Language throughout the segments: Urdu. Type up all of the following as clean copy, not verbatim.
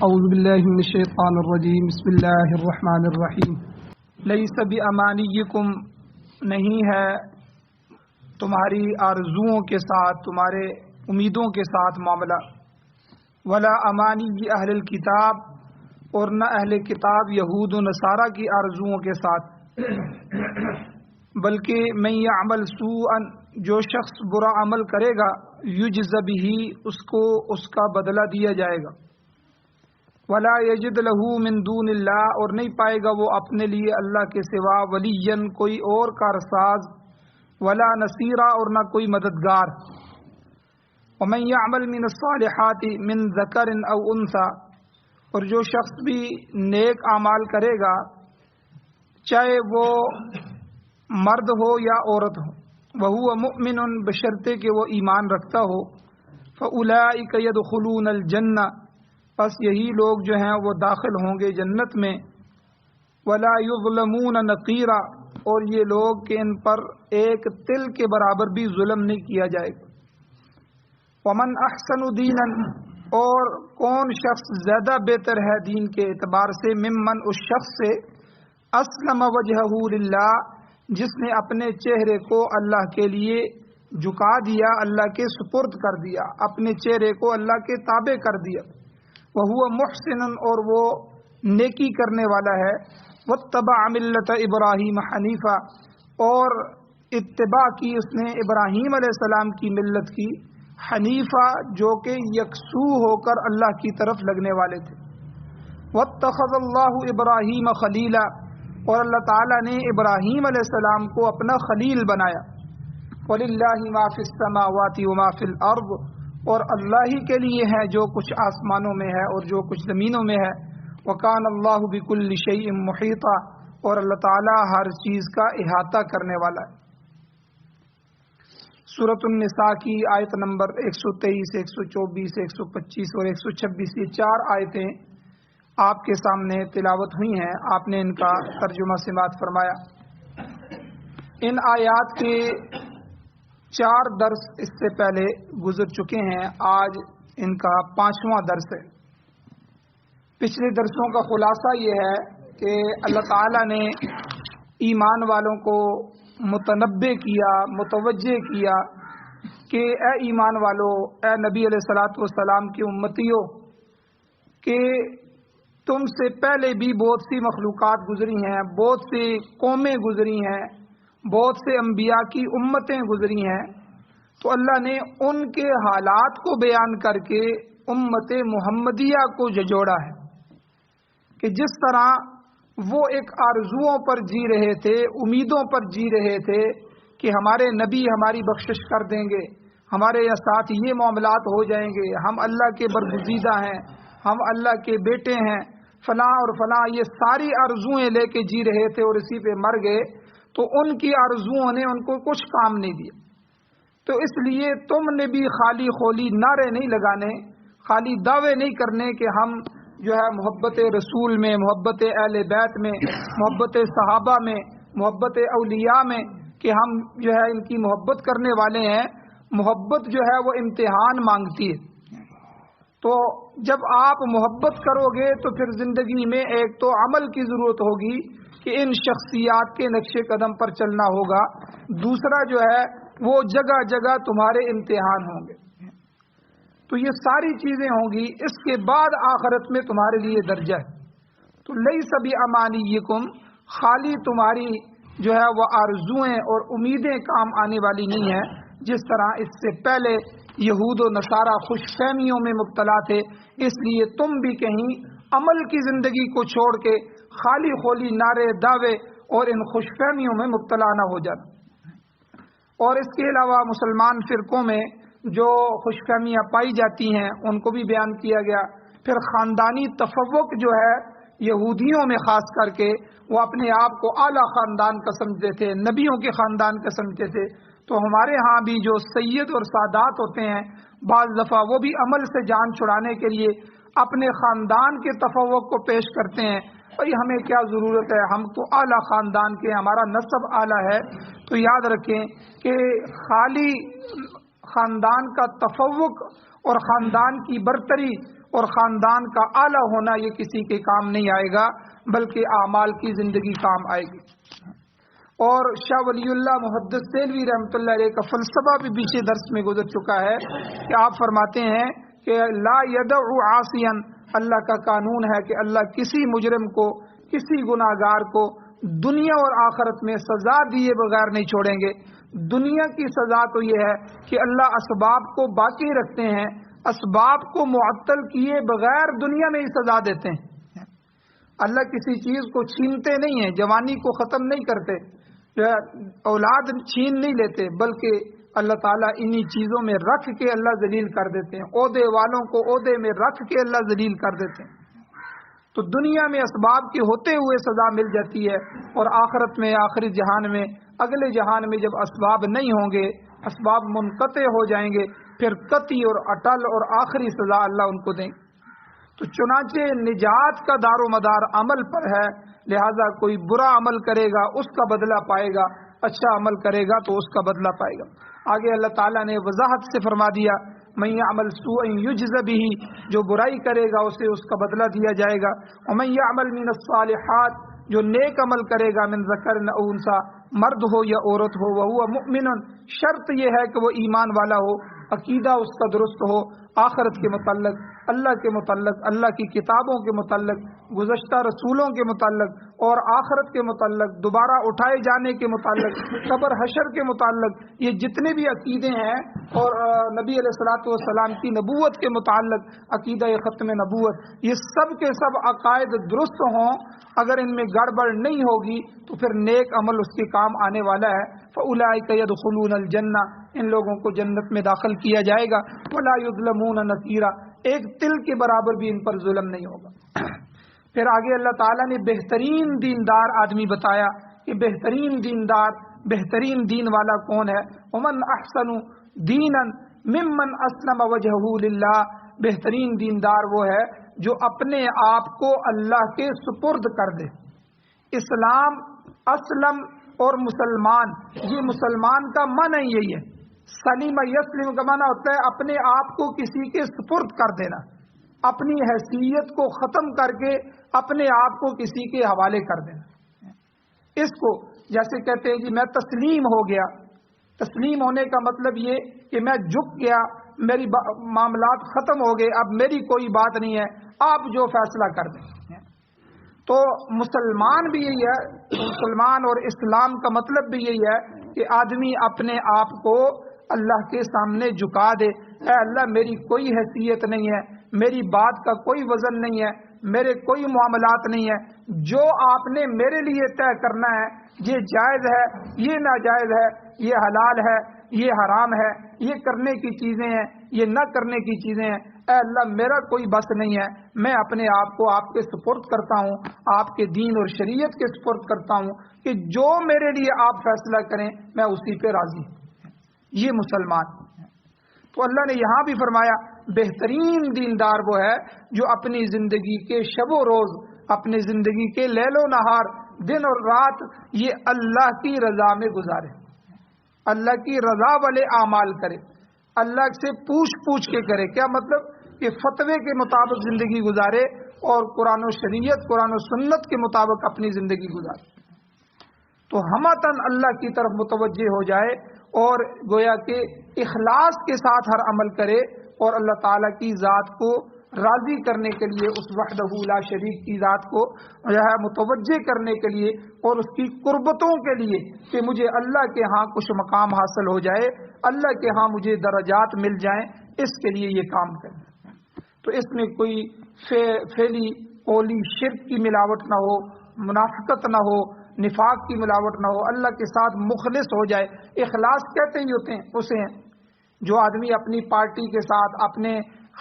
اعوذ باللہ من الشیطان الرجیم بسم اللہ الرحمن الرحیم لیس بامانیکم نہیں ہے تمہاری آرزوؤں کے ساتھ تمہارے امیدوں کے ساتھ معاملہ ولا امانی اہل الکتاب اور نہ اہل کتاب یہود و نصارہ کی آرزوؤں کے ساتھ بلکہ من یعمل سوءا جو شخص برا عمل کرے گا یجز بہ اس کو اس کا بدلہ دیا جائے گا ولا یجد له من دون اللہ اور نہیں پائے گا وہ اپنے لیے اللہ کے سوا ولیا کوئی اور کارساز ولا نصیرا اور نہ کوئی مددگار ومن یعمل من الصالحات من ذکر او انثی اور جو شخص بھی نیک اعمال کرے گا چاہے وہ مرد ہو یا عورت ہو وہو مؤمن بشرطے کہ وہ ایمان رکھتا ہو فاولئک یدخلون الجنہ پس یہی لوگ جو ہیں وہ داخل ہوں گے جنت میں ولا یظلمون نقیرا اور یہ لوگ کہ ان پر ایک تل کے برابر بھی ظلم نہیں کیا جائے گا ومن احسن دینا اور کون شخص زیادہ بہتر ہے دین کے اعتبار سے ممن اس شخص سے اسلم وجہہ للہ جس نے اپنے چہرے کو اللہ کے لیے جھکا دیا اللہ کے سپرد کر دیا اپنے چہرے کو اللہ کے تابع کر دیا وہو محسن اور وہ نیکی کرنے والا ہے واتبع ملت ابراہیم حنیفہ اور اتباع کی اس نے ابراہیم علیہ السلام کی ملت کی حنیفہ جو کہ یکسو ہو کر اللہ کی طرف لگنے والے تھے واتخذ اللہ ابراہیم خلیلا اور اللہ تعالیٰ نے ابراہیم علیہ السلام کو اپنا خلیل بنایا وَلِلَّهِ مَا فِي السَّمَاوَاتِ وَمَا فِي الْأَرْضِ اور اللہ ہی کے لیے ہے جو کچھ آسمانوں میں ہے اور جو کچھ زمینوں میں ہے وَكَانَ اللَّهُ بِكُلِّ شَيْءٍ مُحِيطًا اور اللہ تعالیٰ ہر چیز کا احاطہ کرنے والا ہے سورۃ النساء کی آیت نمبر 123 124 125 اور 126 یہ 4 آیتیں آپ کے سامنے تلاوت ہوئی ہیں آپ نے ان کا ترجمہ سماعت فرمایا ان آیات کے 4 درس اس سے پہلے گزر چکے ہیں آج ان کا 5واں درس ہے پچھلے درسوں کا خلاصہ یہ ہے کہ اللہ تعالیٰ نے ایمان والوں کو متنبہ کیا متوجہ کیا کہ اے ایمان والو اے نبی علیہ الصلوۃ والسلام کی امتیوں کہ تم سے پہلے بھی بہت سی مخلوقات گزری ہیں بہت سی قومیں گزری ہیں بہت سے انبیاء کی امتیں گزری ہیں تو اللہ نے ان کے حالات کو بیان کر کے امت محمدیہ کو جوڑا ہے کہ جس طرح وہ ایک آرزوؤں پر جی رہے تھے امیدوں پر جی رہے تھے کہ ہمارے نبی ہماری بخشش کر دیں گے ہمارے ساتھ یہ معاملات ہو جائیں گے ہم اللہ کے برگزیدہ ہیں ہم اللہ کے بیٹے ہیں فلاں اور فلاں یہ ساری آرزوئیں لے کے جی رہے تھے اور اسی پہ مر گئے تو ان کی آرزوؤں نے ان کو کچھ کام نہیں دیا تو اس لیے تم نے بھی خالی خولی نعرے نہیں لگانے خالی دعوے نہیں کرنے کہ ہم جو ہے محبت رسول میں محبت اہل بیت میں محبت صحابہ میں محبت اولیاء میں کہ ہم جو ہے ان کی محبت کرنے والے ہیں محبت جو ہے وہ امتحان مانگتی ہے تو جب آپ محبت کرو گے تو پھر زندگی میں ایک تو عمل کی ضرورت ہوگی کہ ان شخصیات کے نقش قدم پر چلنا ہوگا دوسرا جو ہے وہ جگہ جگہ تمہارے امتحان ہوں گے تو یہ ساری چیزیں ہوں گی اس کے بعد آخرت میں تمہارے لیے درجہ ہے تو لیس بامانیکم خالی تمہاری جو ہے وہ آرزوئیں اور امیدیں کام آنے والی نہیں ہیں جس طرح اس سے پہلے یہود و نصارہ خوش فہمیوں میں مبتلا تھے اس لیے تم بھی کہیں عمل کی زندگی کو چھوڑ کے خالی خولی نعرے دعوے اور ان خوش فہمیوں میں مبتلا نہ ہو جانا اور اس کے علاوہ مسلمان فرقوں میں جو خوش فہمیاں پائی جاتی ہیں ان کو بھی بیان کیا گیا پھر خاندانی تفوق جو ہے یہودیوں میں خاص کر کے وہ اپنے آپ کو اعلیٰ خاندان کا سمجھتے تھے نبیوں کے خاندان کا سمجھتے تھے تو ہمارے ہاں بھی جو سید اور سادات ہوتے ہیں بعض دفعہ وہ بھی عمل سے جان چھڑانے کے لیے اپنے خاندان کے تفوق کو پیش کرتے ہیں بھائی ہمیں کیا ضرورت ہے ہم تو اعلیٰ خاندان کے ہمارا نسب اعلیٰ ہے تو یاد رکھیں کہ خالی خاندان کا تفوق اور خاندان کی برتری اور خاندان کا اعلیٰ ہونا یہ کسی کے کام نہیں آئے گا، بلکہ اعمال کی زندگی کام آئے گی۔ اور شاہ ولی اللہ محدث دہلوی رحمۃ اللہ علیہ کا فلسفہ بھی پیچھے درس میں گزر چکا ہے کہ آپ فرماتے ہیں کہ لا یدع عاصیا، اللہ کا قانون ہے کہ اللہ کسی مجرم کو، کسی گناہگار کو دنیا اور آخرت میں سزا دیے بغیر نہیں چھوڑیں گے۔ دنیا کی سزا تو یہ ہے کہ اللہ اسباب کو باقی رکھتے ہیں، اسباب کو معطل کیے بغیر دنیا میں ہی سزا دیتے ہیں۔ اللہ کسی چیز کو چھینتے نہیں ہیں، جوانی کو ختم نہیں کرتے، اولاد چھین نہیں لیتے، بلکہ اللہ تعالیٰ انہی چیزوں میں رکھ کے اللہ ذلیل کر دیتے ہیں، عہدے والوں کو عہدے میں رکھ کے اللہ ذلیل کر دیتے ہیں۔ تو دنیا میں اسباب کے ہوتے ہوئے سزا مل جاتی ہے، اور آخرت میں، آخری جہان میں، اگلے جہان میں جب اسباب نہیں ہوں گے، اسباب منقطع ہو جائیں گے، پھر قطعی اور اٹل اور آخری سزا اللہ ان کو دیں گے۔ تو چنانچہ نجات کا دار و مدار عمل پر ہے، لہذا کوئی برا عمل کرے گا اس کا بدلہ پائے گا، اچھا عمل کرے گا تو اس کا بدلہ پائے گا۔ آگے اللہ تعالیٰ نے وضاحت سے فرما دیا من یعمل سوءا یجز بہ، جو برائی کرے گا اسے اس کا بدلہ دیا جائے گا، ومن یعمل من الصالحات، جو نیک عمل کرے گا، من ذکر او انثی، مرد ہو یا عورت ہو، وہو مؤمن، شرط یہ ہے کہ وہ ایمان والا ہو، عقیدہ اس کا درست ہو، آخرت کے متعلق، اللہ کے متعلق، اللہ کی کتابوں کے متعلق، گزشتہ رسولوں کے متعلق اور آخرت کے متعلق، دوبارہ اٹھائے جانے کے متعلق، قبر حشر کے متعلق، یہ جتنے بھی عقیدے ہیں، اور نبی علیہ الصلوۃ والسلام کی نبوت کے متعلق عقیدہ ختم نبوت، یہ سب کے سب عقائد درست ہوں، اگر ان میں گڑبڑ نہیں ہوگی تو پھر نیک عمل اس کے کام آنے والا ہے۔ فَأُولَٰئِكَ يَدْخُلُونَ الْجَنَّةَ، ان لوگوں کو جنت میں داخل کیا جائے گا، وَلَا يُظْلَمُونَ نَقِيرًا، ایک تل کے برابر بھی ان پر ظلم نہیں ہوگا۔ پھر آگے اللہ تعالیٰ نے بہترین دیندار آدمی بتایا کہ بہترین دیندار، بہترین دین والا کون ہے؟ وَمَنْ أَحْسَنُ دِينًا مِمَّنْ أَسْلَمَ وَجْهَهُ لِلَّهِ، بہترین دیندار وہ ہے جو اپنے آپ کو اللہ کے سپرد کر دے۔ اسلام، اسلم اور مسلمان، یہ مسلمان کا معنی یہی ہے۔ سلیم یسلم کا معنی ہوتا ہے اپنے آپ کو کسی کے سپرد کر دینا، اپنی حیثیت کو ختم کر کے اپنے آپ کو کسی کے حوالے کر دینا۔ اس کو جیسے کہتے ہیں جی میں تسلیم ہو گیا، تسلیم ہونے کا مطلب یہ کہ میں جھک گیا، میری معاملات ختم ہو گئے، اب میری کوئی بات نہیں ہے، آپ جو فیصلہ کر دیں۔ تو مسلمان بھی یہی ہے، مسلمان اور اسلام کا مطلب بھی یہی ہے کہ آدمی اپنے آپ کو اللہ کے سامنے جھکا دے، اے اللہ میری کوئی حیثیت نہیں ہے، میری بات کا کوئی وزن نہیں ہے، میرے کوئی معاملات نہیں ہے، جو آپ نے میرے لیے طے کرنا ہے، یہ جائز ہے، یہ ناجائز ہے، یہ حلال ہے، یہ حرام ہے، یہ کرنے کی چیزیں ہیں، یہ نہ کرنے کی چیزیں ہیں، اے اللہ میرا کوئی بس نہیں ہے، میں اپنے آپ کو آپ کے سپرد کرتا ہوں، آپ کے دین اور شریعت کے سپرد کرتا ہوں کہ جو میرے لیے آپ فیصلہ کریں میں اسی پہ راضی ہوں۔ یہ مسلمان۔ تو اللہ نے یہاں بھی فرمایا بہترین دیندار وہ ہے جو اپنی زندگی کے شب و روز، اپنی زندگی کے لیل و نہار، دن اور رات یہ اللہ کی رضا میں گزارے، اللہ کی رضا والے اعمال کرے، اللہ سے پوچھ کے کرے۔ کیا مطلب؟ کہ فتوے کے مطابق زندگی گزارے اور قرآن و شریعت، قرآن و سنت کے مطابق اپنی زندگی گزارے۔ تو ہمتاً اللہ کی طرف متوجہ ہو جائے اور گویا کہ اخلاص کے ساتھ ہر عمل کرے، اور اللہ تعالیٰ کی ذات کو راضی کرنے کے لیے، اس وحدہ لا شریک کی ذات کو جو ہے متوجہ کرنے کے لیے اور اس کی قربتوں کے لیے کہ مجھے اللہ کے ہاں کچھ مقام حاصل ہو جائے، اللہ کے ہاں مجھے درجات مل جائیں، اس کے لیے یہ کام کریں۔ تو اس میں کوئی فعلی قولی شرک کی ملاوٹ نہ ہو، منافقت نہ ہو، نفاق کی ملاوٹ نہ ہو، اللہ کے ساتھ مخلص ہو جائے۔ اخلاص کہتے ہی ہوتے ہیں اسے ہیں جو آدمی اپنی پارٹی کے ساتھ، اپنے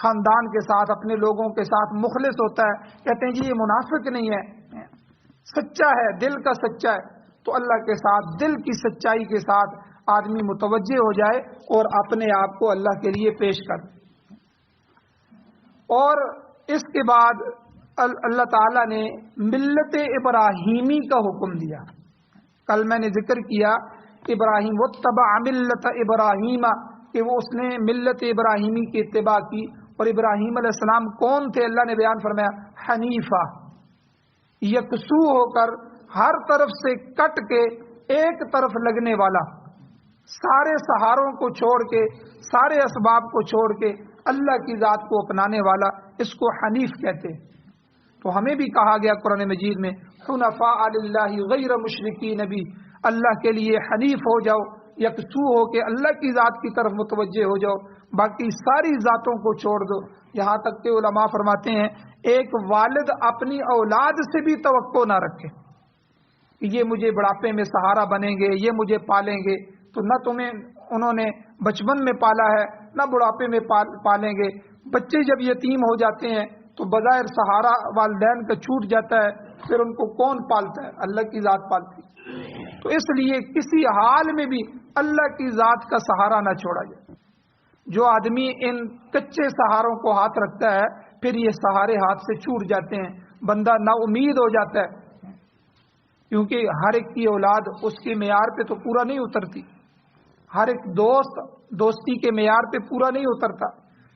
خاندان کے ساتھ، اپنے لوگوں کے ساتھ مخلص ہوتا ہے، کہتے ہیں جی یہ منافق نہیں ہے، سچا ہے، دل کا سچا ہے۔ تو اللہ کے ساتھ دل کی سچائی کے ساتھ آدمی متوجہ ہو جائے اور اپنے آپ کو اللہ کے لیے پیش کر دے۔ اور اس کے بعد اللہ تعالیٰ نے ملت ابراہیمی کا حکم دیا۔ کل میں نے ذکر کیا ابراہیم واتبع ملت ابراہیم، کہ وہ اس نے ملت ابراہیمی کی اتباع کی، اور ابراہیم علیہ السلام کون تھے؟ اللہ نے بیان فرمایا حنیفہ، یکسو ہو کر ہر طرف سے کٹ کے ایک طرف لگنے والا، سارے سہاروں کو چھوڑ کے، سارے اسباب کو چھوڑ کے اللہ کی ذات کو اپنانے والا، اس کو حنیف کہتے ہیں۔ تو ہمیں بھی کہا گیا قرآن مجید میں حنفاء للہ غیر مشرکین بھی، اللہ کے لیے حنیف ہو جاؤ، یکسو ہو کے اللہ کی ذات کی طرف متوجہ ہو جاؤ، باقی ساری ذاتوں کو چھوڑ دو۔ یہاں تک کہ علماء فرماتے ہیں ایک والد اپنی اولاد سے بھی توقع نہ رکھے کہ یہ مجھے بڑھاپے میں سہارا بنیں گے، یہ مجھے پالیں گے، تو نہ تمہیں انہوں نے بچپن میں پالا ہے نہ بڑھاپے میں پالیں گے۔ بچے جب یتیم ہو جاتے ہیں تو بظاہر سہارا والدین کا چھوٹ جاتا ہے، پھر ان کو کون پالتا ہے؟ اللہ کی ذات پالتی ہے۔ تو اس لیے کسی حال میں بھی اللہ کی ذات کا سہارا نہ چھوڑا جائے۔ جو آدمی ان کچے سہاروں کو ہاتھ رکھتا ہے پھر یہ سہارے ہاتھ سے چھوٹ جاتے ہیں، بندہ نا امید ہو جاتا ہے، کیونکہ ہر ایک کی اولاد اس کے معیار پہ تو پورا نہیں اترتی، ہر ایک دوست دوستی کے معیار پہ پورا نہیں اترتا۔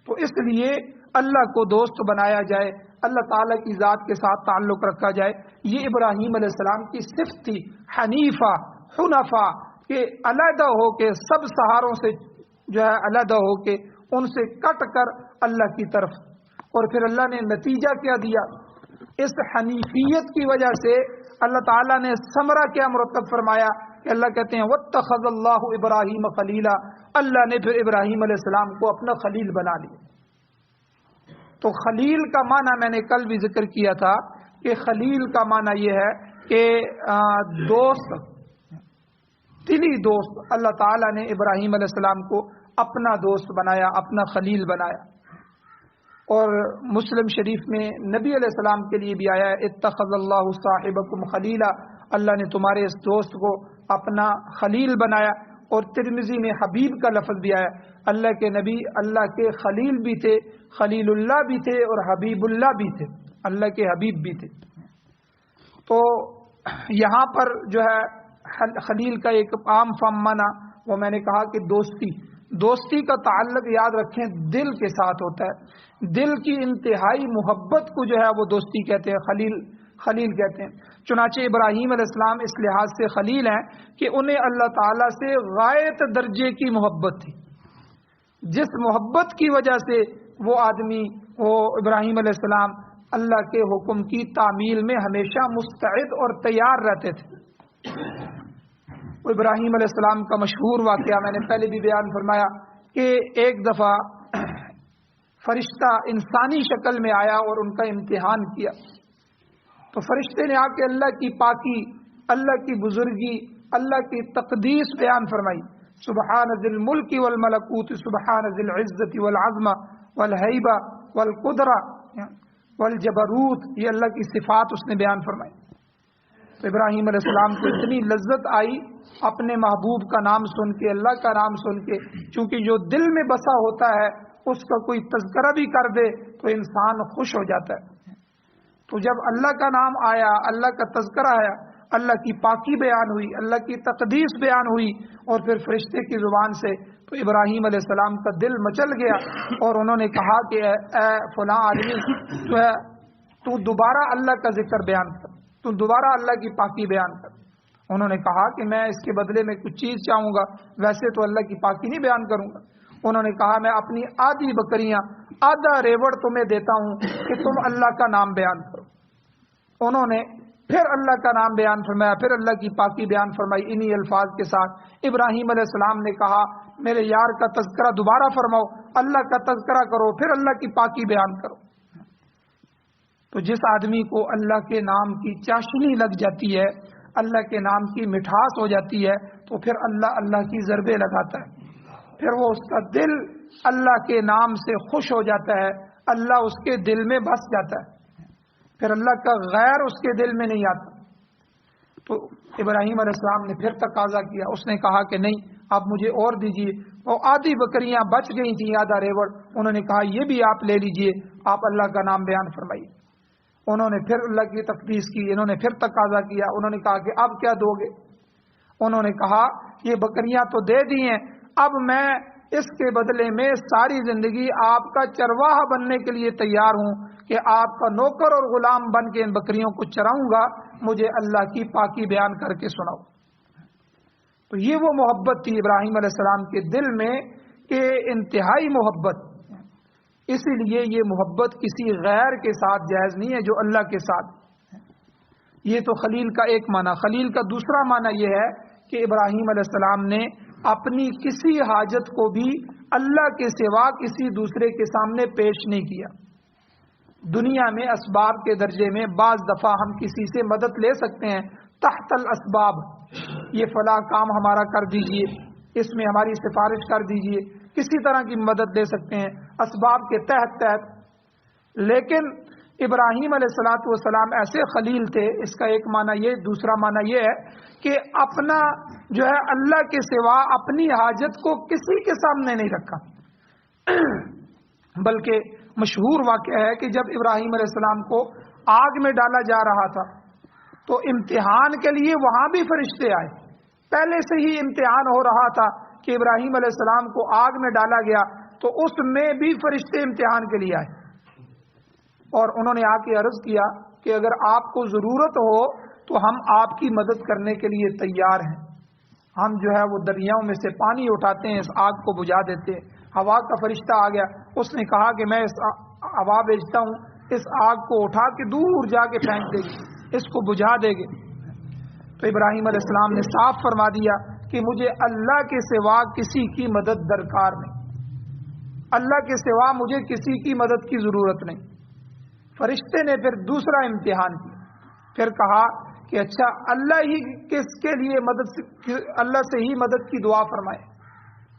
تو اس لیے اللہ کو دوست بنایا جائے، اللہ تعالیٰ کی ذات کے ساتھ تعلق رکھا جائے۔ یہ ابراہیم علیہ السلام کی صفت تھی، حنیفہ حنفا، کہ علیحدہ ہو کے سب سہاروں سے جو ہے علیحدہ ہو کے ان سے کٹ کر اللہ کی طرف۔ اور پھر اللہ نے نتیجہ کیا دیا؟ اس حنیفیت کی وجہ سے اللہ تعالیٰ نے ثمرہ کیا مرتب فرمایا کہ اللہ کہتے ہیں واتخذ اللہ ابراہیم خلیلا، اللہ نے پھر ابراہیم علیہ السلام کو اپنا خلیل بنا لیا۔ تو خلیل کا معنی میں نے کل بھی ذکر کیا تھا کہ خلیل کا معنی یہ ہے کہ دوست، دلی دوست۔ اللہ تعالیٰ نے ابراہیم علیہ السلام کو اپنا دوست بنایا، اپنا خلیل بنایا۔ اور مسلم شریف میں نبی علیہ السلام کے لیے بھی آیا ہے اتخذ اللہ صاحبکم خلیلا، اللہ نے تمہارے اس دوست کو اپنا خلیل بنایا۔ اور ترمذی میں حبیب کا لفظ بھی آیا، اللہ کے نبی اللہ کے خلیل بھی تھے، خلیل اللہ بھی تھے اور حبیب اللہ بھی تھے، اللہ کے حبیب بھی تھے۔ تو یہاں پر جو ہے خلیل کا ایک عام فہم معنی وہ میں نے کہا کہ دوستی کا تعلق یاد رکھیں دل کے ساتھ ہوتا ہے، دل کی انتہائی محبت کو جو ہے وہ دوستی کہتے ہیں، خلیل کہتے ہیں۔ چنانچہ ابراہیم علیہ السلام اس لحاظ سے خلیل ہیں کہ انہیں اللہ تعالیٰ سے غایت درجے کی محبت تھی، جس محبت کی وجہ سے وہ آدمی، وہ ابراہیم علیہ السلام اللہ کے حکم کی تعمیل میں ہمیشہ مستعد اور تیار رہتے تھے۔ وہ ابراہیم علیہ السلام کا مشہور واقعہ میں نے پہلے بھی بیان فرمایا کہ ایک دفعہ فرشتہ انسانی شکل میں آیا اور ان کا امتحان کیا۔ تو فرشتے نے آ کے اللہ کی پاکی، اللہ کی بزرگی، اللہ کی تقدیس بیان فرمائی، سبحان ذی الملک والملکوت، سبحان ذی العزت والعظمہ والہیبہ والقدرہ والجبروت، یہ اللہ کی صفات اس نے بیان فرمائی۔ تو ابراہیم علیہ السلام کو اتنی لذت آئی اپنے محبوب کا نام سن کے، اللہ کا نام سن کے، چونکہ جو دل میں بسا ہوتا ہے اس کا کوئی تذکرہ بھی کر دے تو انسان خوش ہو جاتا ہے۔ تو جب اللہ کا نام آیا، اللہ کا تذکرہ آیا، اللہ کی پاکی بیان ہوئی، اللہ کی تقدیس بیان ہوئی، اور پھر فرشتے کی زبان سے، تو ابراہیم علیہ السلام کا دل مچل گیا اور انہوں نے کہا کہ اے فلاں آدمی جو ہے تو دوبارہ اللہ کا ذکر بیان کر، تو دوبارہ اللہ کی پاکی بیان کر۔ انہوں نے کہا کہ میں اس کے بدلے میں کچھ چیز چاہوں گا، ویسے تو اللہ کی پاکی نہیں بیان کروں گا۔ انہوں نے کہا میں اپنی آدھی بکریاں، آدھا ریوڑ تمہیں دیتا ہوں کہ تم اللہ کا نام بیان کرو۔ انہوں نے پھر اللہ کا نام بیان فرمایا، پھر اللہ کی پاکی بیان فرمائی انہی الفاظ کے ساتھ۔ ابراہیم علیہ السلام نے کہا میرے یار کا تذکرہ دوبارہ فرماؤ، اللہ کا تذکرہ کرو، پھر اللہ کی پاکی بیان کرو۔ تو جس آدمی کو اللہ کے نام کی چاشنی لگ جاتی ہے، اللہ کے نام کی مٹھاس ہو جاتی ہے، تو پھر اللہ کی ضربیں لگاتا ہے، پھر وہ اس کا دل اللہ کے نام سے خوش ہو جاتا ہے، اللہ اس کے دل میں بس جاتا ہے، پھر اللہ کا غیر اس کے دل میں نہیں آتا۔ تو ابراہیم علیہ السلام نے پھر تقاضا کیا، اس نے کہا کہ نہیں آپ مجھے اور دیجئے۔ اور آدھی بکریاں بچ گئی تھیں، آدھا ریوڑ، انہوں نے کہا یہ بھی آپ لے لیجئے، آپ اللہ کا نام بیان فرمائیے۔ انہوں نے پھر اللہ کی تقدیس کی، انہوں نے پھر تقاضا کیا، انہوں نے کہا کہ اب کیا دو گے؟ انہوں نے کہا یہ بکریاں تو دے دی ہیں، اب میں اس کے بدلے میں ساری زندگی آپ کا چرواہا بننے کے لیے تیار ہوں کہ آپ کا نوکر اور غلام بن کے ان بکریوں کو چراؤں گا، مجھے اللہ کی پاکی بیان کر کے سناؤ۔ تو یہ وہ محبت تھی ابراہیم علیہ السلام کے دل میں کہ انتہائی محبت، اسی لیے یہ محبت کسی غیر کے ساتھ جائز نہیں ہے، جو اللہ کے ساتھ۔ یہ تو خلیل کا ایک معنی۔ خلیل کا دوسرا معنی یہ ہے کہ ابراہیم علیہ السلام نے اپنی کسی حاجت کو بھی اللہ کے سوا کسی دوسرے کے سامنے پیش نہیں کیا۔ دنیا میں اسباب کے درجے میں بعض دفعہ ہم کسی سے مدد لے سکتے ہیں، تحت الاسباب، یہ فلاں کام ہمارا کر دیجئے، اس میں ہماری سفارش کر دیجئے، کسی طرح کی مدد لے سکتے ہیں اسباب کے تحت۔ لیکن ابراہیم علیہ والسلام ایسے خلیل تھے، اس کا ایک معنی یہ، دوسرا معنی یہ ہے کہ اپنا جو ہے اللہ کے سوا اپنی حاجت کو کسی کے سامنے نہیں رکھا۔ بلکہ مشہور واقعہ ہے کہ جب ابراہیم علیہ السلام کو آگ میں ڈالا جا رہا تھا تو امتحان کے لیے وہاں بھی فرشتے آئے۔ پہلے سے ہی امتحان ہو رہا تھا کہ ابراہیم علیہ السلام کو آگ میں ڈالا گیا تو اس میں بھی فرشتے امتحان کے لیے آئے، اور انہوں نے آ کے عرض کیا کہ اگر آپ کو ضرورت ہو تو ہم آپ کی مدد کرنے کے لیے تیار ہیں۔ ہم جو ہے وہ دریاؤں میں سے پانی اٹھاتے ہیں، اس آگ کو بجھا دیتے ہیں۔ ہوا کا فرشتہ آ گیا، اس نے کہا کہ میں اس ہوا بھیجتا ہوں، اس آگ کو اٹھا کے دور جا کے پھینک دے گی، اس کو بجھا دے گی۔ تو ابراہیم علیہ السلام نے صاف فرما دیا کہ مجھے اللہ کے سوا کسی کی مدد درکار نہیں، اللہ کے سوا مجھے کسی کی مدد کی ضرورت نہیں۔ فرشتے نے پھر دوسرا امتحان کیا، پھر کہا کہ اچھا اللہ ہی کس کے لیے مدد، اللہ سے ہی مدد کی دعا فرمائے،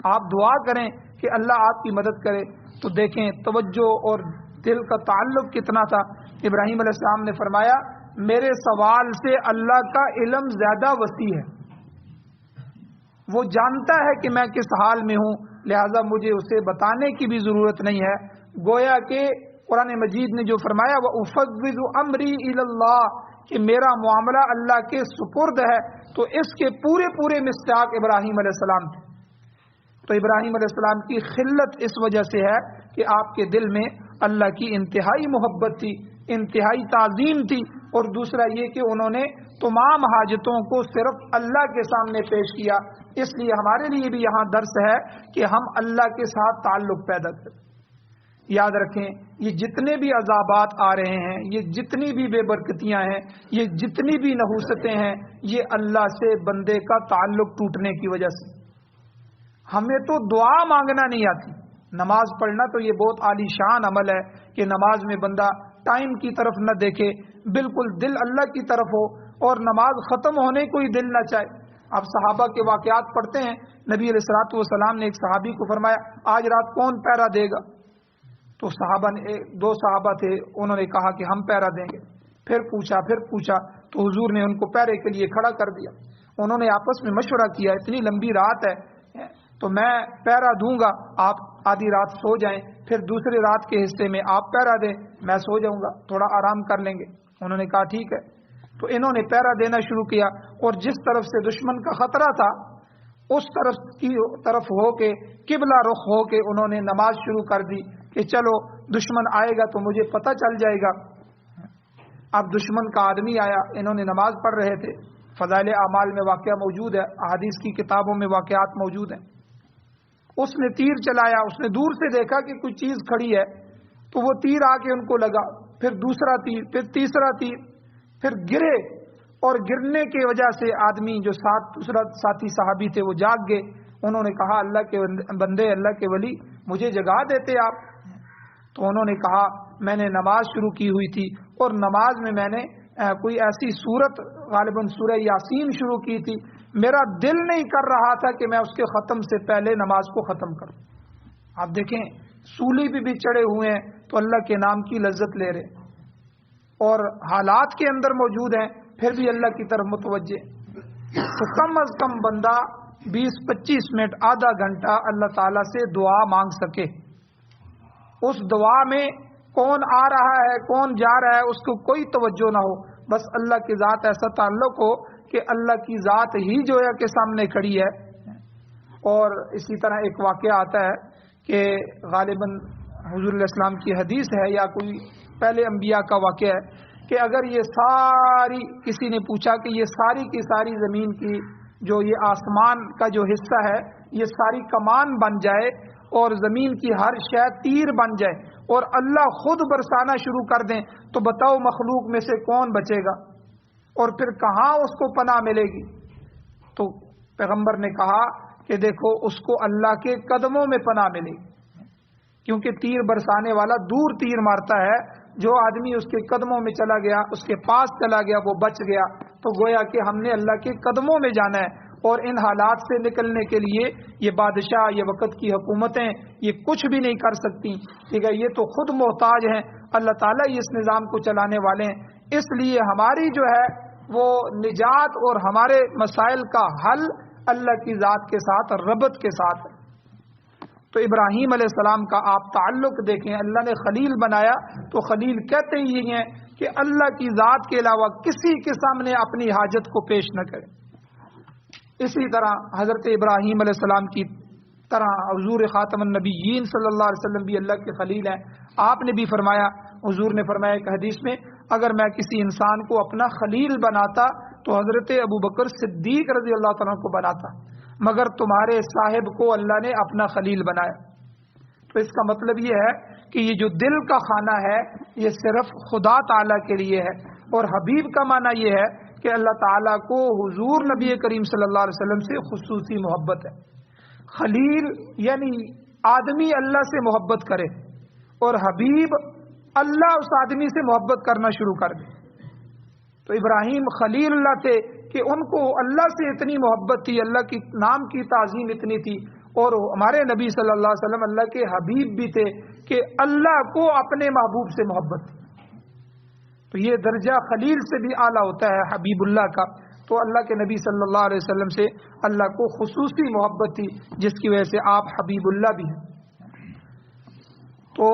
آپ دعا کریں کہ اللہ آپ کی مدد کرے۔ تو دیکھیں توجہ اور دل کا تعلق کتنا تھا۔ ابراہیم علیہ السلام نے فرمایا میرے سوال سے اللہ کا علم زیادہ وسیع ہے، وہ جانتا ہے کہ میں کس حال میں ہوں، لہذا مجھے اسے بتانے کی بھی ضرورت نہیں ہے۔ گویا کہ قرآن مجید نے جو فرمایا وَأُفَوِّضُ أَمْرِي إِلَى اللَّهِ، کہ میرا معاملہ اللہ کے سپرد ہے، تو اس کے پورے مصداق ابراہیم علیہ السلام تھے۔ تو ابراہیم علیہ السلام کی خلت اس وجہ سے ہے کہ آپ کے دل میں اللہ کی انتہائی محبت تھی، انتہائی تعظیم تھی، اور دوسرا یہ کہ انہوں نے تمام حاجتوں کو صرف اللہ کے سامنے پیش کیا۔ اس لیے ہمارے لیے بھی یہاں درس ہے کہ ہم اللہ کے ساتھ تعلق پیدا کریں۔ یاد رکھیں یہ جتنے بھی عذابات آ رہے ہیں، یہ جتنی بھی بے برکتیاں ہیں، یہ جتنی بھی نحوستیں ہیں، یہ اللہ سے بندے کا تعلق ٹوٹنے کی وجہ سے۔ ہمیں تو دعا مانگنا نہیں آتی، نماز پڑھنا تو یہ بہت عالی شان عمل ہے کہ نماز میں بندہ ٹائم کی طرف نہ دیکھے، بالکل دل اللہ کی طرف ہو، اور نماز ختم ہونے کو ہی دل نہ چاہے۔ اب صحابہ کے واقعات پڑھتے ہیں، نبی علیہ الصلوۃ والسلام نے ایک صحابی کو فرمایا آج رات کون پہرا دے گا؟ تو صحابہ نے، دو صحابہ تھے، انہوں نے کہا کہ ہم پہرا دیں گے۔ پھر پوچھا تو حضور نے ان کو پہرے کے لیے کھڑا کر دیا۔ انہوں نے آپس میں مشورہ کیا اتنی لمبی رات ہے تو میں پہرا دوں گا، آپ آدھی رات سو جائیں، پھر دوسری رات کے حصے میں آپ پہرا دیں، میں سو جاؤں گا، تھوڑا آرام کر لیں گے۔ انہوں نے کہا ٹھیک ہے۔ تو انہوں نے پہرا دینا شروع کیا، اور جس طرف سے دشمن کا خطرہ تھا اس طرف ہو کے، قبلہ رخ ہو کے انہوں نے نماز شروع کر دی کہ چلو دشمن آئے گا تو مجھے پتہ چل جائے گا۔ اب دشمن کا آدمی آیا، انہوں نے نماز پڑھ رہے تھے، فضائل اعمال میں واقعہ موجود ہے، احادیث کی کتابوں میں واقعات موجود ہیں۔ اس نے تیر چلایا، اس نے دور سے دیکھا کہ کوئی چیز کھڑی ہے، تو وہ تیر آ کے ان کو لگا، پھر دوسرا تیر، پھر تیسرا تیر، پھر گرے، اور گرنے کی وجہ سے آدمی جو دوسرا ساتھی صحابی تھے وہ جاگ گئے۔ انہوں نے کہا اللہ کے بندے، اللہ کے ولی، مجھے جگا دیتے آپ۔ تو انہوں نے کہا میں نے نماز شروع کی ہوئی تھی، اور نماز میں نے کوئی ایسی سورت، غالباً سورہ یاسین شروع کی تھی، میرا دل نہیں کر رہا تھا کہ میں اس کے ختم سے پہلے نماز کو ختم کروں۔ آپ دیکھیں سولی پہ بھی چڑھے ہوئے ہیں تو اللہ کے نام کی لذت لے رہے، اور حالات کے اندر موجود ہیں پھر بھی اللہ کی طرف متوجہ۔ تو کم از کم بندہ 20-25 منٹ، آدھا گھنٹہ اللہ تعالیٰ سے دعا مانگ سکے۔ اس دعا میں کون آ رہا ہے کون جا رہا ہے اس کو کوئی توجہ نہ ہو، بس اللہ کی ذات ایسا تعلق ہو کہ اللہ کی ذات ہی جو ہے کہ سامنے کھڑی ہے، اور اسی طرح ایک واقعہ آتا ہے کہ غالباً حضور علیہ السلام کی حدیث ہے یا کوئی پہلے انبیاء کا واقعہ ہے کہ اگر یہ ساری، کسی نے پوچھا کہ یہ ساری کی ساری زمین کی جو یہ آسمان کا جو حصہ ہے یہ ساری کمان بن جائے اور زمین کی ہر شے تیر بن جائے اور اللہ خود برسانا شروع کر دیں تو بتاؤ مخلوق میں سے کون بچے گا اور پھر کہاں اس کو پناہ ملے گی؟ تو پیغمبر نے کہا کہ دیکھو اس کو اللہ کے قدموں میں پناہ ملے گی، کیونکہ تیر برسانے والا دور تیر مارتا ہے، جو آدمی اس کے قدموں میں چلا گیا، اس کے پاس چلا گیا، وہ بچ گیا۔ تو گویا کہ ہم نے اللہ کے قدموں میں جانا ہے، اور ان حالات سے نکلنے کے لیے یہ بادشاہ، یہ وقت کی حکومتیں یہ کچھ بھی نہیں کر سکتی، ٹھیک ہے، یہ تو خود محتاج ہیں، اللہ تعالیٰ ہی اس نظام کو چلانے والے ہیں۔ اس لیے ہماری جو ہے وہ نجات اور ہمارے مسائل کا حل اللہ کی ذات کے ساتھ، ربط کے ساتھ ہے۔ تو ابراہیم علیہ السلام کا آپ تعلق دیکھیں، اللہ نے خلیل بنایا تو خلیل کہتے ہی ہیں کہ اللہ کی ذات کے علاوہ کسی کے سامنے اپنی حاجت کو پیش نہ کریں۔ اسی طرح حضرت ابراہیم علیہ السلام کی طرح حضور خاتم النبیین صلی اللہ علیہ وسلم بھی اللہ کے خلیل ہیں۔ آپ نے بھی فرمایا، حضور نے فرمایا ایک حدیث میں، اگر میں کسی انسان کو اپنا خلیل بناتا تو حضرت ابو بکر صدیق رضی اللہ تعالیٰ کو بناتا، مگر تمہارے صاحب کو اللہ نے اپنا خلیل بنایا۔ تو اس کا مطلب یہ ہے کہ یہ جو دل کا خانہ ہے یہ صرف خدا تعالیٰ کے لیے ہے، اور حبیب کا معنی یہ ہے کہ اللہ تعالیٰ کو حضور نبی کریم صلی اللہ علیہ وسلم سے خصوصی محبت ہے۔ خلیل یعنی آدمی اللہ سے محبت کرے اور حبیب اللہ اس آدمی سے محبت کرنا شروع کر دے۔ تو ابراہیم خلیل اللہ تھے کہ ان کو اللہ سے اتنی محبت تھی، اللہ کی نام کی تعظیم اتنی تھی، اور ہمارے نبی صلی اللہ علیہ وسلم اللہ کے حبیب بھی تھے کہ اللہ کو اپنے محبوب سے محبت تھی۔ تو یہ درجہ خلیل سے بھی اعلیٰ ہوتا ہے حبیب اللہ کا۔ تو اللہ کے نبی صلی اللہ علیہ وسلم سے اللہ کو خصوصی محبت تھی، جس کی وجہ سے آپ حبیب اللہ بھی ہیں۔ تو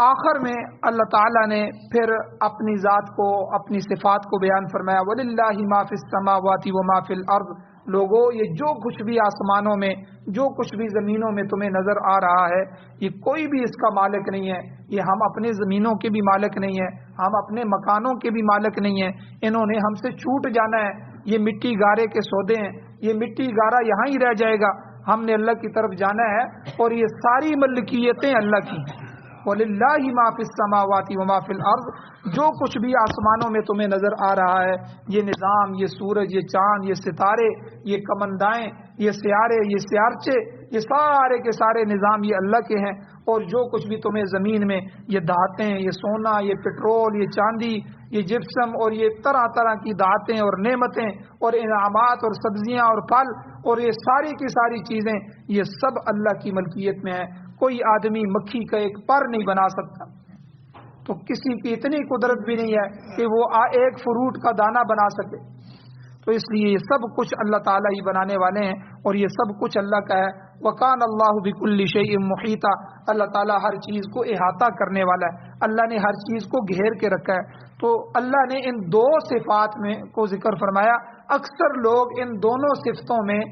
آخر میں اللہ تعالیٰ نے پھر اپنی ذات کو، اپنی صفات کو بیان فرمایا، وَلِلَّهِ مَا فِي السَّمَاوَاتِ وَمَا فِي الْأَرْضِ۔ لوگوں، یہ جو کچھ بھی آسمانوں میں، جو کچھ بھی زمینوں میں تمہیں نظر آ رہا ہے، یہ کوئی بھی اس کا مالک نہیں ہے۔ یہ ہم اپنے زمینوں کے بھی مالک نہیں ہیں، ہم اپنے مکانوں کے بھی مالک نہیں ہیں، انہوں نے ہم سے چھوٹ جانا ہے۔ یہ مٹی گارے کے سودے ہیں، یہ مٹی گارا یہاں ہی رہ جائے گا، ہم نے اللہ کی طرف جانا ہے، اور یہ ساری ملکیتیں اللہ کی ہیں۔ وَلِلَّهِ مَا فِي السَّمَاوَاتِ وَمَا فِي الْأَرْضِ۔ جو کچھ بھی آسمانوں میں تمہیں نظر آ رہا ہے، یہ نظام، یہ سورج، یہ چاند، یہ ستارے، یہ کمندائیں، یہ سیارے، یہ سیارچے، یہ سارے کے سارے نظام یہ اللہ کے ہیں۔ اور جو کچھ بھی تمہیں زمین میں یہ دھاتیں، یہ سونا، یہ پٹرول، یہ چاندی، یہ جپسم، اور یہ طرح طرح کی دھاتیں اور نعمتیں اور انعامات اور سبزیاں اور پھل، اور یہ ساری کی ساری چیزیں، یہ سب اللہ کی ملکیت میں ہیں۔ کوئی آدمی مکھی کا ایک پر نہیں بنا سکتا، تو کسی کی اتنی قدرت بھی نہیں ہے کہ وہ ایک فروٹ کا دانہ بنا سکے۔ تو اس لیے یہ سب کچھ اللہ تعالیٰ ہی بنانے والے ہیں، اور یہ سب کچھ اللہ کا ہے۔ وَكَانَ اللَّهُ بِكُلِّ شَيْءٍ مُحِيطًا۔ اللہ تعالیٰ ہر چیز کو احاطہ کرنے والا ہے، اللہ نے ہر چیز کو گھیر کے رکھا ہے۔ تو اللہ نے ان دو صفات میں کو ذکر فرمایا۔ اکثر لوگ ان دونوں صفتوں میں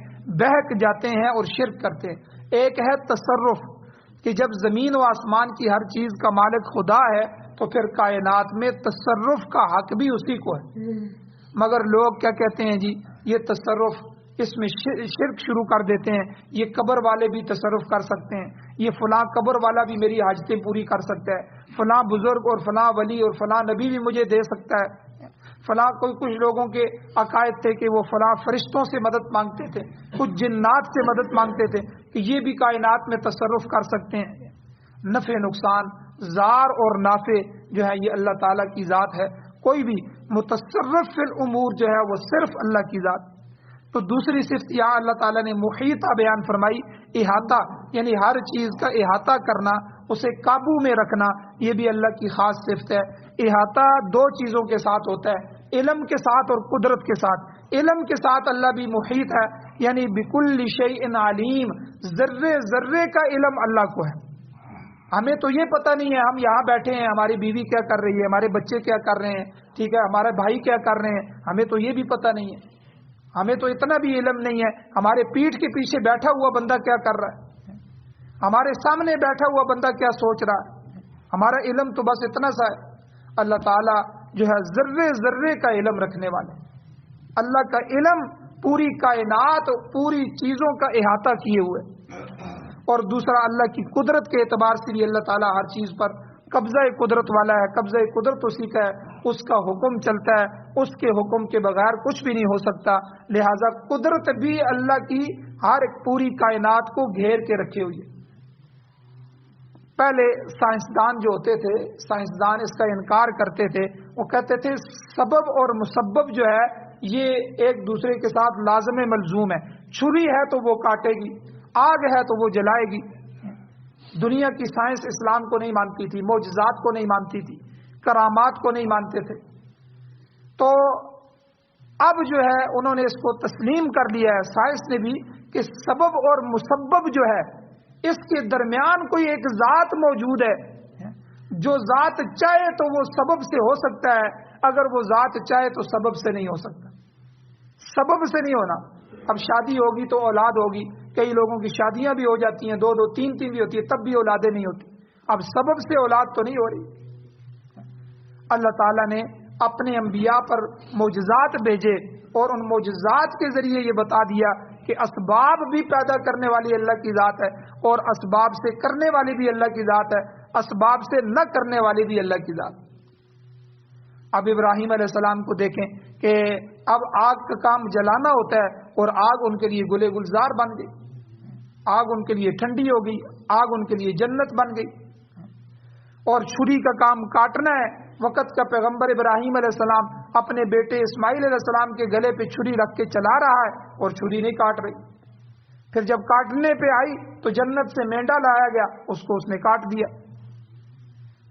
بہک جاتے ہیں اور شرک کرتے ہیں۔ ایک ہے تصرف، کہ جب زمین و آسمان کی ہر چیز کا مالک خدا ہے تو پھر کائنات میں تصرف کا حق بھی اسی کو ہے۔ مگر لوگ کیا کہتے ہیں جی، یہ تصرف، اس میں شرک شروع کر دیتے ہیں، یہ قبر والے بھی تصرف کر سکتے ہیں، یہ فلاں قبر والا بھی میری حاجتیں پوری کر سکتا ہے، فلاں بزرگ اور فلاں ولی اور فلاں نبی بھی مجھے دے سکتا ہے، فلاں کچھ لوگوں کے عقائد تھے کہ وہ فلاں فرشتوں سے مدد مانگتے تھے، کچھ جنات سے مدد مانگتے تھے کہ یہ بھی کائنات میں تصرف کر سکتے ہیں۔ نفع نقصان، زار اور نافع جو ہے یہ اللہ تعالیٰ کی ذات ہے۔ کوئی بھی متصرف فی الامور جو ہے وہ صرف اللہ کی ذات۔ تو دوسری صفت یہاں اللہ تعالیٰ نے محیطہ بیان فرمائی، احاطہ، یعنی ہر چیز کا احاطہ کرنا، اسے قابو میں رکھنا، یہ بھی اللہ کی خاص صفت ہے۔ احاطہ دو چیزوں کے ساتھ ہوتا ہے، علم کے ساتھ اور قدرت کے ساتھ۔ علم کے ساتھ اللہ بھی محیط ہے، یعنی بکل شیء علیم، ذرے ذرے کا علم اللہ کو ہے۔ ہمیں تو یہ پتہ نہیں ہے، ہم یہاں بیٹھے ہیں، ہماری بیوی کیا کر رہی ہے، ہمارے بچے کیا کر رہے ہیں، ٹھیک ہے، ہمارے بھائی کیا کر رہے ہیں، ہمیں تو یہ بھی پتہ نہیں ہے۔ ہمیں تو اتنا بھی علم نہیں ہے ہمارے پیٹھ کے پیچھے بیٹھا ہوا بندہ کیا کر رہا ہے، ہمارے سامنے بیٹھا ہوا بندہ کیا سوچ رہا ہے. ہمارا علم تو بس اتنا سا ہے. اللہ تعالیٰ جو ہے ذرے ذرے کا علم رکھنے والے. اللہ کا علم پوری کائنات پوری چیزوں کا احاطہ کیے ہوئے. اور دوسرا اللہ کی قدرت کے اعتبار سے بھی اللہ تعالیٰ ہر چیز پر قبضہ قدرت والا ہے. قبضہ قدرت اسی کا ہے، اس کا حکم چلتا ہے، اس کے حکم کے بغیر کچھ بھی نہیں ہو سکتا. لہذا قدرت بھی اللہ کی ہر ایک پوری کائنات کو گھیر کے رکھے ہوئی ہے. پہلے سائنسدان جو ہوتے تھے، سائنسدان اس کا انکار کرتے تھے. وہ کہتے تھے سبب اور مسبب جو ہے یہ ایک دوسرے کے ساتھ لازم ملزوم ہے. چھری ہے تو وہ کاٹے گی، آگ ہے تو وہ جلائے گی. دنیا کی سائنس اسلام کو نہیں مانتی تھی، معجزات کو نہیں مانتی تھی، کرامات کو نہیں مانتے تھے. تو اب جو ہے انہوں نے اس کو تسلیم کر لیا ہے سائنس نے بھی کہ سبب اور مسبب جو ہے اس کے درمیان کوئی ایک ذات موجود ہے. جو ذات چاہے تو وہ سبب سے ہو سکتا ہے، اگر وہ ذات چاہے تو سبب سے نہیں ہو سکتا. سبب سے نہیں ہونا. اب شادی ہوگی تو اولاد ہوگی. کئی لوگوں کی شادیاں بھی ہو جاتی ہیں، 2 2 3 3 بھی ہوتی ہے، تب بھی اولادیں نہیں ہوتی. اب سبب سے اولاد تو نہیں ہو رہی. اللہ تعالیٰ نے اپنے انبیاء پر معجزات بھیجے اور ان معجزات کے ذریعے یہ بتا دیا کہ اسباب بھی پیدا کرنے والی اللہ کی ذات ہے اور اسباب سے کرنے والی بھی اللہ کی ذات ہے، اسباب سے نہ کرنے والی بھی اللہ کی ذات. اب ابراہیم علیہ السلام کو دیکھیں کہ اب آگ کا کام جلانا ہوتا ہے اور آگ ان کے لیے گلے گلزار بن گئی، آگ ان کے لیے ٹھنڈی ہو گئی، آگ ان کے لیے جنت بن گئی. اور چھری کا کام کاٹنا ہے. وقت کا پیغمبر ابراہیم علیہ السلام اپنے بیٹے اسماعیل علیہ السلام کے گلے پہ چھری رکھ کے چلا رہا ہے اور چھری نہیں کاٹ رہی. پھر جب کاٹنے پہ آئی تو جنت سے مینڈا لایا گیا، اس کو اس نے کاٹ دیا.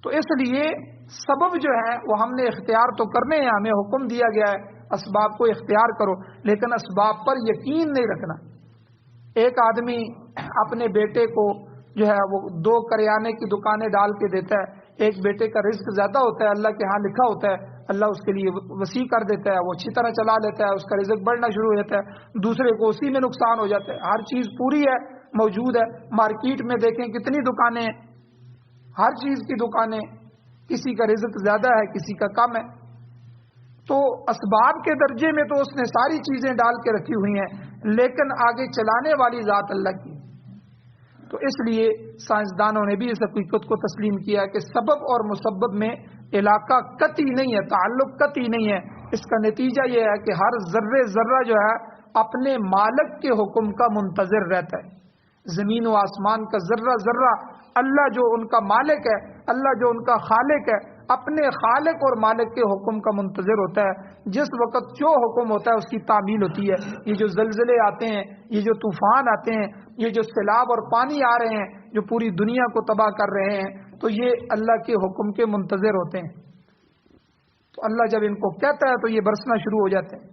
تو اس لیے سبب جو ہے وہ ہم نے اختیار تو کرنے ہیں، ہمیں حکم دیا گیا ہے اسباب کو اختیار کرو، لیکن اسباب پر یقین نہیں رکھنا. ایک آدمی اپنے بیٹے کو جو ہے وہ 2 کریانے کی دکانیں ڈال کے دیتا ہے. ایک بیٹے کا رزق زیادہ ہوتا ہے، اللہ کے ہاں لکھا ہوتا ہے، اللہ اس کے لیے وسیع کر دیتا ہے، وہ اچھی طرح چلا لیتا ہے، اس کا رزق بڑھنا شروع ہو جاتا ہے. دوسرے کو اسی میں نقصان ہو جاتا ہے. ہر چیز پوری ہے، موجود ہے. مارکیٹ میں دیکھیں کتنی دکانیں ہیں، ہر چیز کی دکانیں. کسی کا رزق زیادہ ہے، کسی کا کم ہے. تو اسباب کے درجے میں تو اس نے ساری چیزیں ڈال کے رکھی ہوئی ہیں، لیکن آگے چلانے والی ذات اللہ کی. تو اس لیے سائنسدانوں نے بھی اس حقیقت کو تسلیم کیا کہ سبب اور مسبب میں علاقہ قطعی نہیں ہے، تعلق قطعی نہیں ہے. اس کا نتیجہ یہ ہے کہ ہر ذرے ذرہ جو ہے اپنے مالک کے حکم کا منتظر رہتا ہے. زمین و آسمان کا ذرہ ذرہ اللہ جو ان کا مالک ہے، اللہ جو ان کا خالق ہے، اپنے خالق اور مالک کے حکم کا منتظر ہوتا ہے. جس وقت جو حکم ہوتا ہے اس کی تعمیل ہوتی ہے. یہ جو زلزلے آتے ہیں، یہ جو طوفان آتے ہیں، یہ جو سیلاب اور پانی آ رہے ہیں جو پوری دنیا کو تباہ کر رہے ہیں، تو یہ اللہ کے حکم کے منتظر ہوتے ہیں. تو اللہ جب ان کو کہتا ہے تو یہ برسنا شروع ہو جاتے ہیں.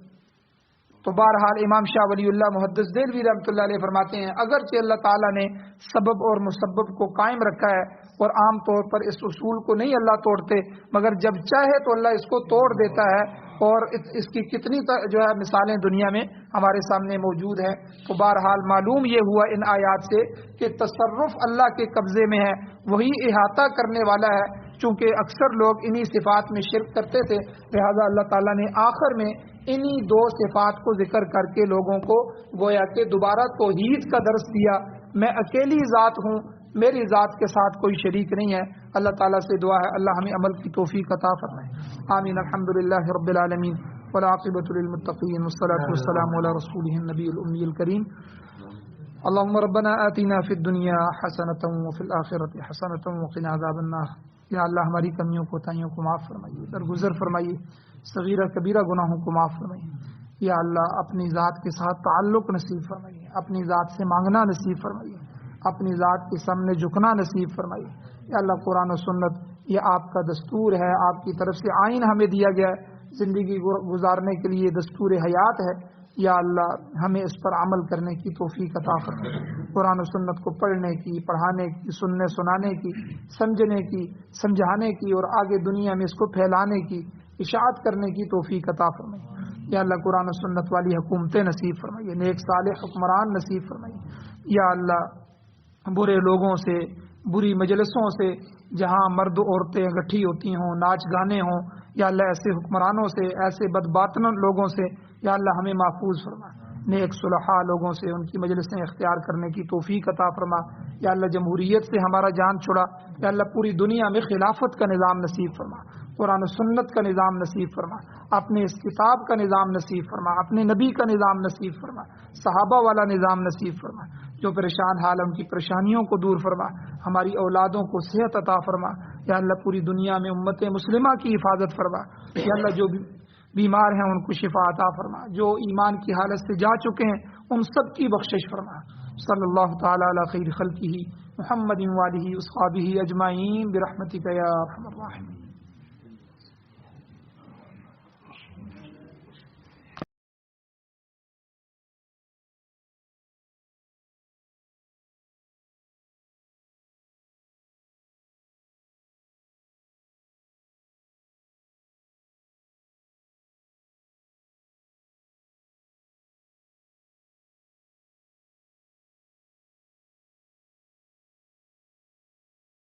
تو بہرحال امام شاہ ولی اللہ محدث دہلوی رحمۃ اللہ علیہ فرماتے ہیں اگرچہ اللہ تعالیٰ نے سبب اور مسبب کو قائم رکھا ہے اور عام طور پر اس اصول کو نہیں اللہ توڑتے، مگر جب چاہے تو اللہ اس کو توڑ دیتا ہے. اور اس کی کتنی جو ہے مثالیں دنیا میں ہمارے سامنے موجود ہیں. تو بہرحال معلوم یہ ہوا ان آیات سے کہ تصرف اللہ کے قبضے میں ہے، وہی احاطہ کرنے والا ہے. چونکہ اکثر لوگ انہی صفات میں شرک کرتے تھے، لہذا اللہ تعالیٰ نے آخر میں انہی 2 صفات کو ذکر کر کے لوگوں کو گویا کہ دوبارہ توحید کا درس دیا. میں اکیلی ذات ہوں، میری ذات کے ساتھ کوئی شریک نہیں ہے. اللہ تعالیٰ سے دعا ہے اللہ ہمیں عمل کی توفیق عطا فرمائے. آمین. الحمدللہ رب العالمین والعاقبۃ للمتقین والصلاۃ والسلام علی رسولہ النبی الامی الکریم. اللهم ربنا آتنا فی الدنیا حسنۃ وفی الآخرۃ حسنۃ وقنا عذاب النار. یا اللہ ہماری کمیوں کوتاہیوں کو معاف فرمائیے، درگزر فرمائیے، صغیرہ کبیرہ گناہوں کو معاف فرمائیے. یا اللہ اپنی ذات کے ساتھ تعلق نصیب فرمائیے، اپنی ذات سے مانگنا نصیب فرمائیے، اپنی ذات کے سامنے جھکنا نصیب فرمائیے. یا اللہ قرآن و سنت یہ آپ کا دستور ہے، آپ کی طرف سے آئین ہمیں دیا گیا ہے، زندگی گزارنے کے لیے دستور حیات ہے. یا اللہ ہمیں اس پر عمل کرنے کی توفیق عطا فرمائے. قرآن و سنت کو پڑھنے کی، پڑھانے کی، سننے سنانے کی، سمجھنے کی، سمجھانے کی اور آگے دنیا میں اس کو پھیلانے کی، اشاعت کرنے کی توفیق عطا فرمائے. یا اللہ قرآن و سنت والی حکومتیں نصیب فرمائیے، نیک صالح حکمران نصیب فرمائیے۔ یا اللہ برے لوگوں سے، بری مجلسوں سے، جہاں مرد و عورتیں اکٹھی ہوتی ہوں، ناچ گانے ہوں، یا اللہ ایسے حکمرانوں سے، ایسے بدباطن لوگوں سے یا اللہ ہمیں محفوظ فرما۔ نیک صلحاء لوگوں سے ان کی مجلسیں اختیار کرنے کی توفیق عطا فرما۔ یا اللہ جمہوریت سے ہمارا جان چھڑا، یا اللہ پوری دنیا میں خلافت کا نظام نصیب فرما، قرآن و سنت کا نظام نصیب فرما، اپنے اس کتاب کا نظام نصیب فرما، اپنے نبی کا نظام نصیب فرما، صحابہ والا نظام نصیب فرما۔ جو پریشان حال ان کی پریشانیوں کو دور فرما، ہماری اولادوں کو صحت عطا فرما۔ یا اللہ پوری دنیا میں امت مسلمہ کی حفاظت فرما۔ یا اللہ جو بیمار ہیں ان کو شفا عطا فرما، جو ایمان کی حالت سے جا چکے ہیں ان سب کی بخشش فرما۔ صلی اللہ تعالی علی خیر خلقہ محمد وآلہ واصحابہ اجمعین برحمتک یا ارحم الراحمین۔